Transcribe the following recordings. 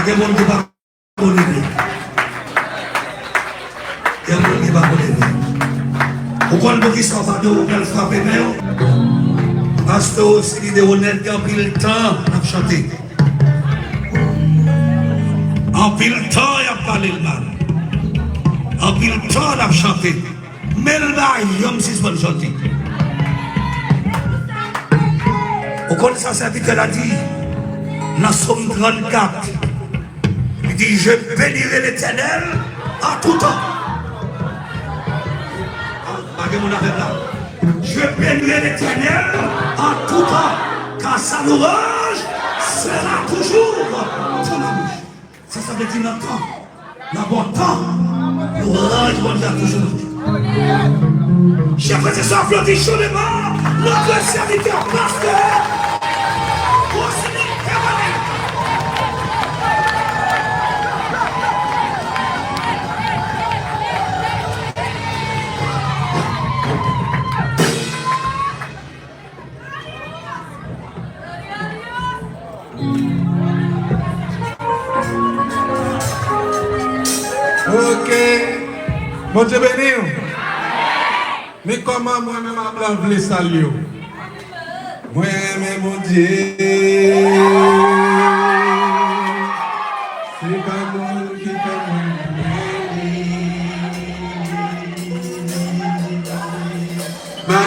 Pas de monde qui va connaître. Il y a un monde qui va connaître. Pourquoi le qui sont pas de vous qu'elle frappe mais pasteur aussi de honnête qui a pris le temps à chanter. En pile temps il a parlé le mal. En pile temps il a chanté. Mais le bail, il y a bonne chanter. Pourquoi ça serviteur a dit dans Somme 34, il dit je bénirai l'Éternel en tout temps. Je bénirai l'Éternel en tout temps, car sa louange sera toujours dans ma bouche. Ça veut dire dans le temps, dans bon temps, louange sera toujours. Chers frères et sœurs, applaudis chaudement notre serviteur pasteur. Ok. Bon Dieu béni. Mais comment moi-même je voulais saluer? Moi-même, mon Dieu. C'est pas moi qui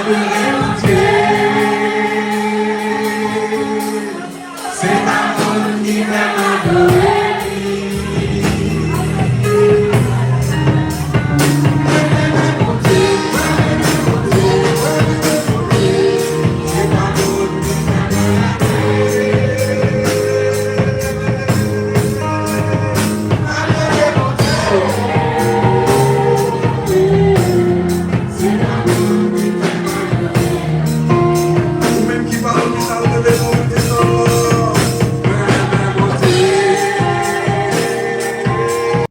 mon Dieu. C'est pas moi qui